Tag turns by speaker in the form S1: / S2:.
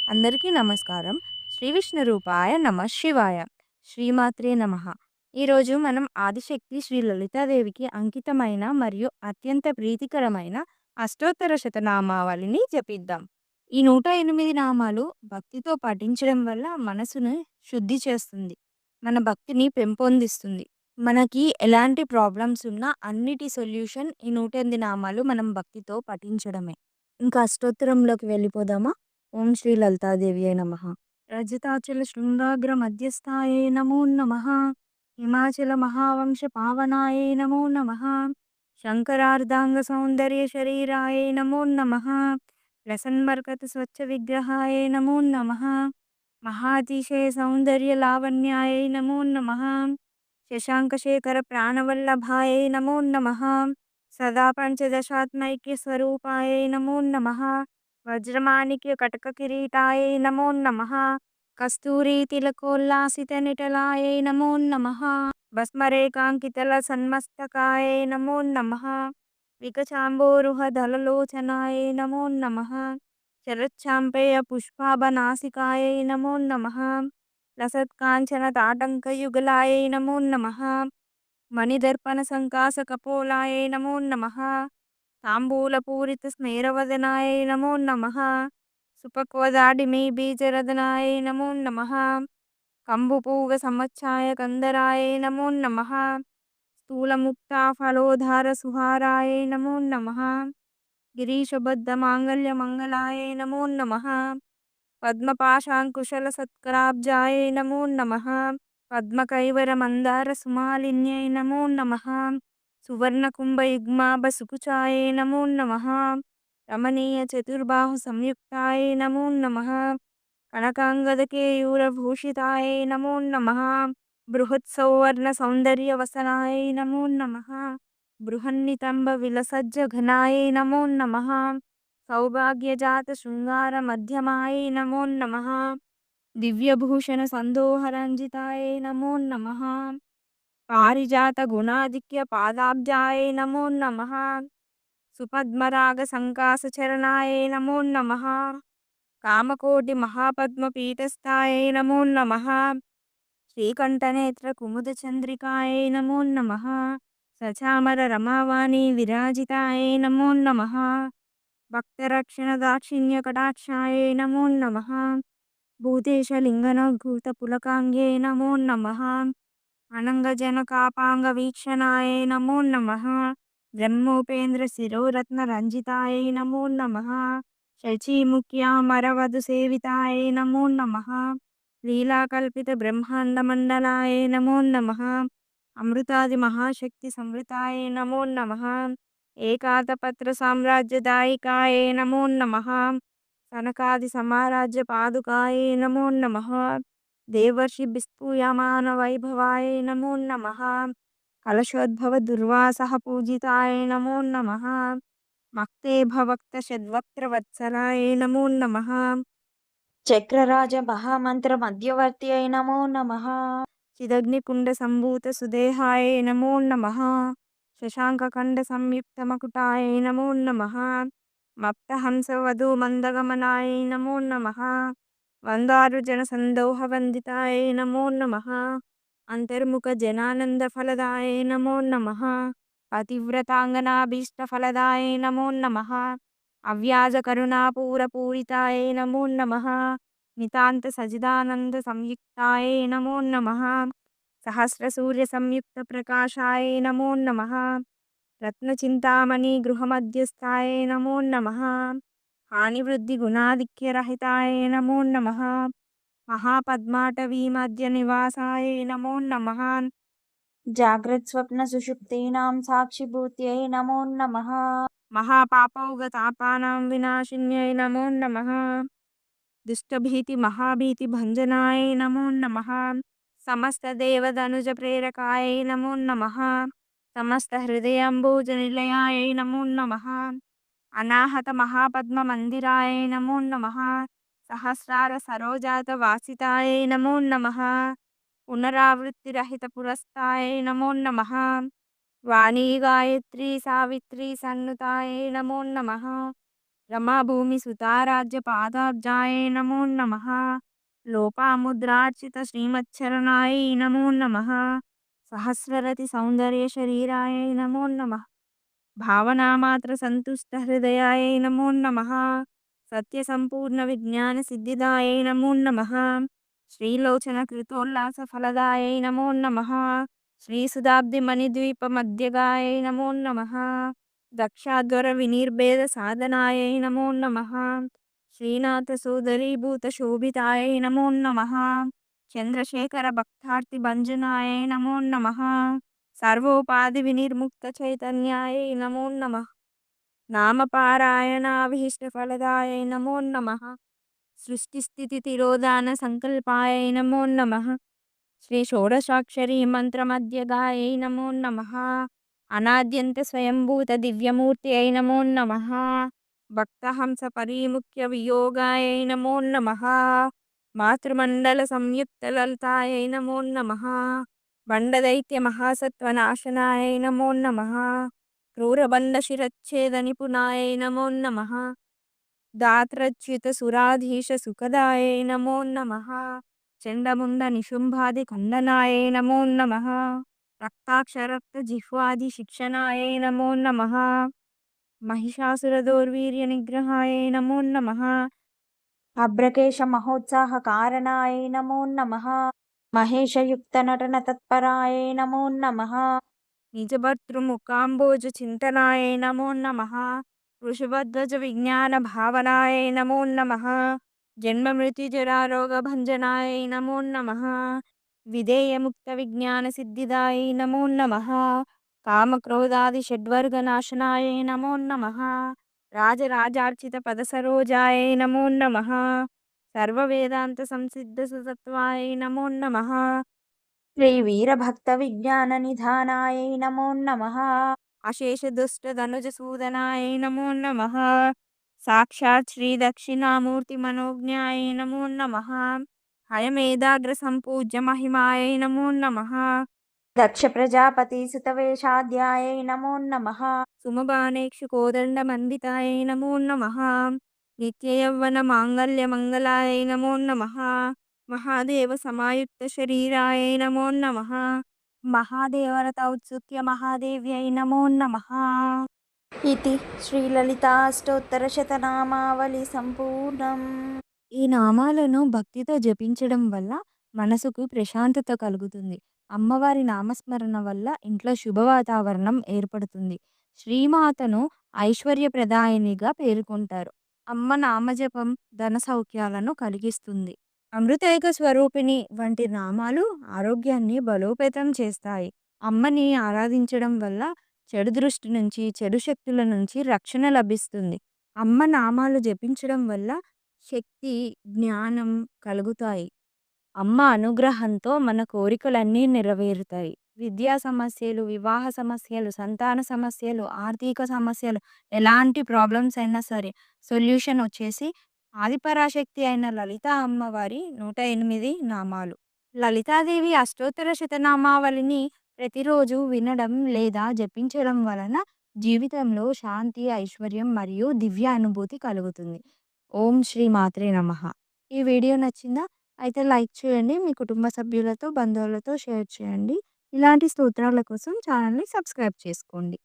S1: అందరికీ నమస్కారం. శ్రీ విష్ణు రూపాయ నమః శివాయ. శ్రీమాత్రే నమః. ఈరోజు మనం ఆదిశక్తి శ్రీ లలితాదేవికి అంకితమైన మరియు అత్యంత ప్రీతికరమైన అష్టోత్తర శతనామావళిని జపిద్దాం. ఈ 108 నామాలు భక్తితో పఠించడం వల్ల మనసును శుద్ధి చేస్తుంది. మన భక్తిని పెంపొందిస్తుంది. మనకి ఎలాంటి ప్రాబ్లమ్స్ ఉన్నా అన్నిటి సొల్యూషన్ ఈ 108 నామాలు మనం భక్తితో పఠించడమే. ఇంకా అష్టోత్తరంలోకి వెళ్ళిపోదామా? ఓం శ్రీ లలితాదేవ్యై నమః. రజతాచల శృంగాగ్ర మధ్యస్థాయై నమో నమః. హిమాచల మహావంశ పావనాయై నమో నమః. శంకరార్ధాంగ సౌందర్య శరీరాయై నమో నమః. ప్రసన్మర్కత స్వచ్ఛ విగ్రహాయై నమో నమః. మహాతిశయ సౌందర్య లావణ్యాయై నమో నమః. శశాంకశేఖర ప్రాణవల్లభాయై నమో నమః. సదా పంచదశాత్మైక్య స్వరూపాయై నమో నమః. వజ్రమాణిక్య కటక కిరీటాయై నమో నమః. కస్తూరీ తిలకోల్లాసిత నిటలాయై నమో నమః. భస్మరేకాంకితల సన్మస్తకాయై నమో నమః. వికచాంబోరుహ దళలోచనాయై నమో నమః. శరచ్చాంపేయ పుష్పాభనాసికాయై నమో నమః. లసత్కాంచన తాటంకయుగలాయై నమో నమః. మణిదర్పణ సంకాస కపోలాయై నమో నమః. తాంబూలపూరిత స్నేరవదనాయై నమో నమః. సుపక్వదాడిమీ బీజరదనాయై నమో నమః. కంబుపూగ సమచ్ఛాయ కందరాయై నమో నమః. స్థూలముక్తా ఫలోధార సుహారాయై నమో నమః. గిరీశబద్ధ మాంగళ్య మంగళాయై నమో నమః. పద్మపాశాంకుశల సత్కరాబ్జాయై నమో నమః. పద్మకైవర మందార సుమాలిన్యై నమో నమః. సువర్ణకుంభయుగ్మాభ సుకుచాయై నమో నమః. రమణీయ చతుర్బాహు సంయుక్తాయై నమో నమః. కనకాంగదకేయూరభూషితాయై నమో నమః. బృహత్సౌవర్ణ సౌందర్యవసనాయై నమో నమః. బృహన్నితంబ విలసజ్జ ఘనాయై నమో నమః. సౌభాగ్యజాత శృంగార మధ్యమాయై నమో నమః. దివ్యభూషణ సందోహరంజితాయై నమో నమః. పారిజాత గుణాధిక్య పాదాబ్జాయై నమో నమః. సుపద్మరాగ సంకాస చరణాయై నమో నమః. కామకోటి మహాపద్మ పీఠస్థాయై నమో నమః. శ్రీకంఠనేత్ర కుముద చంద్రికాయై నమో నమః. సచామర రమావాణి విరాజితాయై నమో నమః. భక్తరక్షణ దాక్షిణ్య కటాక్షాయై నమో నమః. భూతేశ లింగనోద్భూత పులకాంగ్యై నమో నమః. అనంగజనకాపాంగ వీక్షణాయై నమో నమః. బ్రహ్మోపేంద్ర శిరోరత్న రంజితాయై నమో నమః. శచీముఖ్యామరవధు సేవితాయై నమో నమః. లీలాకల్పిత బ్రహ్మాండ మండలాయై నమో నమః. అమృతాది మహాశక్తి సంవృతాయై నమో నమః. ఏకాతపత్ర సామ్రాజ్యదాయికాయై నమో నమః. సనకాది సమారాజ్య పాదుకాయై నమో నమః. దేవర్షి బిస్తూయమాన వైభవాయై నమో నమః. కలశోద్భవ దుర్వాసః పూజితాయై నమో నమః. మక్తే భవక్త షద్వక్త్ర వత్సలాయై నమో నమః.
S2: చక్రరాజ మహామంత్ర మధ్యవర్తి అయి నమో నమః.
S1: చిదగ్నికుండ సంభూత సుదేహాయై నమో నమః. శశాంకఖండ సంయుక్త మకుటాయై నమో నమః. మప్తహంస వధూ మందగమనాయై నమో నమః. వందారు జన సందోహ వందితాయై నమో నమః. అంతర్ముఖ జనానంద ఫలదాయై నమో నమః. పతివ్రతాంగనాభీష్ట ఫలదాయై నమో నమః. అవ్యాజ కరుణాపూర పూరితాయై నమో నమః. నితాంత సజిదానంద సంయుక్తాయై నమో నమః. సహస్ర సూర్య సంయుక్త ప్రకాశాయై నమో నమః. రత్నచింతామణి గృహమధ్యస్థాయై నమో నమః. హానివృద్ధి గుణాధిక్య రహితాయై నమో నమః. మహాపద్మాటవీ మధ్య నివాసాయై నమో నమః.
S2: జాగ్రత్ స్వప్న సుషుప్తీనాం సాక్షిభూత్యై నమో నమః.
S1: మహాపాపౌగతాపానాం వినాశిన్యై నమో నమః. దుష్టభీతి మహాభీతి భంజనాయై నమో నమః. సమస్త దేవదనుజ ప్రేరకాయై నమో నమః. సమస్త హృదయాంబోజ నిలయాయై నమో నమః. అనాహత మహాపద్మ మందిరాయై నమో నమః. సహస్రార సరోజాత వాసితాయై నమో నమః. పునరావృత్తిరహిత పురస్తాయై నమో నమః. వాణీ గాయత్రీ సావిత్రీ సన్నుతాయై నమో నమః. రమాభూమి సుతారాజ్య పాదాబ్జాయై నమో నమః. లోపాముద్రార్చిత శ్రీమచ్చరణాయై నమో నమః. సహస్రరతి సౌందర్య శరీరాయై నమో నమః. భావనామాత్ర సంతుష్ట హృదయాయై నమో నమః. సత్య సంపూర్ణ విజ్ఞాన సిద్ధిదాయై నమో నమః. శ్రీలోచన కృతోల్లాస ఫలదాయై నమో నమః. శ్రీసుధాబ్ది మణిద్వీప మధ్యగాయై నమో నమః. దక్షాధ్వర వినిర్భేద సాధనాయై నమో నమః. శ్రీనాథ సోదరీభూత శోభితాయై నమో నమః. చంద్రశేఖర భక్తార్తి భంజనాయై నమో నమః. సర్వోపాధి వినిర్ముక్త చైతన్యాయై నమో నమః. నామపారాయణాభీష్ట ఫలదాయై నమో నమః. సృష్టి స్థితి తిరోధాన సంకల్పాయై నమో నమః. శ్రీ షోడశాక్షరీ మంత్రమధ్యగాయై నమో నమః. అనాద్యంత స్వయంభూత దివ్యమూర్తి అయి నమో నమః. భక్తహంస పరిముఖ్య వియోగాయై నమో నమః. మాతృమండల సంయుక్త లలితాయై నమో నమః. బండదైత్య మహాసత్వనాశనాయై నమో నమః. క్రూరబండ శిరచ్ఛేద నిపుణాయై నమో నమః. దాత్రచ్యుత సురాధీశ సుఖదాయై నమో నమః. చండముండ నిశుంభాది ఖండనాయై నమో నమః. రక్తాక్షరక్త జిహ్వాది శిక్షణాయై నమో నమః. మహిషాసుర దౌర్వీర్య నిగ్రహాయై నమో నమః.
S2: అభ్రకేశ మహోత్సాహ కారణాయ నమో నమః. మహేశయుక్త నటన తత్పరాయ నమో నమః.
S1: నిజభర్తృముఖాంబోజ చింతనాయై నమో నమః. వృషభధ్వజ విజ్ఞాన భావనాయై నమో నమః. జన్మ మృత్యు జరారోగ భంజనాయై నమో నమః. విధేయముక్త విజ్ఞాన సిద్ధిదాయై నమో నమః. కామక్రోధాది షడ్వర్గ నాశనాయై నమో నమః. రాజరాజార్చిత పద సరోజాయై నమో నమః. సర్వవేదాంత సంసిద్ధ సుతత్వాయై నమో నమః.
S2: శ్రీ వీరభక్త విజ్ఞాన నిధానాయ నమో నమః.
S1: అశేష దుష్ట ధనుజ సూదనాయ నమో నమః. సాక్షాత్ శ్రీ దక్షిణామూర్తి మనోజ్ఞాయ నమో నమః. హయమేదాగ్ర సంపూజ్య మహిమాయ నమో నమః.
S2: దక్ష ప్రజాపతి సుతవేషాధ్యాయ నమో నమః.
S1: సుమబాణేక్షు కోదండ మండితాయ నమో నమః. నిత్య యవ్వన మాంగళ్య మంగళాయ నమో నమః. మహాదేవ సమాయుక్త శరీరాయ నమో నమః. మహాదేవరత ఔత్సుక్య మహాదేవ్యై నమో నమః.
S2: ఇది శ్రీలలితాష్టోత్తరశతనామావళి సంపూర్ణం.
S1: ఈ నామాలను భక్తితో జపించడం వల్ల మనసుకు ప్రశాంతత కలుగుతుంది. అమ్మవారి నామస్మరణ వల్ల ఇంట్లో శుభ వాతావరణం ఏర్పడుతుంది. శ్రీమాతను ఐశ్వర్యప్రదాయినిగా పేర్కొంటారు. అమ్మ నామజపం ధన సౌఖ్యాలను కలిగిస్తుంది. అమృతైక స్వరూపిణి వంటి నామాలు ఆరోగ్యాన్ని బలోపేతం చేస్తాయి. అమ్మని ఆరాధించడం వల్ల చెడు దృష్టి నుంచి, చెడు శక్తుల నుంచి రక్షణ లభిస్తుంది. అమ్మ నామాలు జపించడం వల్ల శక్తి, జ్ఞానం కలుగుతాయి. అమ్మ అనుగ్రహంతో మన కోరికలన్నీ నెరవేరుతాయి. విద్యా సమస్యలు, వివాహ సమస్యలు, సంతాన సమస్యలు, ఆర్థిక సమస్యలు, ఎలాంటి ప్రాబ్లమ్స్ అయినా సరే సొల్యూషన్ వచ్చేసి ఆదిపరాశక్తి అయిన లలిత అమ్మవారి 108 నామాలు. లలితాదేవి అష్టోత్తర శతనామావళిని ప్రతిరోజు వినడం లేదా జపించడం వలన జీవితంలో శాంతి, ఐశ్వర్యం మరియు దివ్య అనుభూతి కలుగుతుంది. ఓం శ్రీ మాత్రే నమః. ఈ వీడియో నచ్చిందా? అయితే లైక్ చేయండి. మీ కుటుంబ సభ్యులతో, బంధువులతో షేర్ చేయండి. ఇలాంటి స్తోత్రాల కోసం ఛానల్ని సబ్స్క్రైబ్ చేసుకోండి.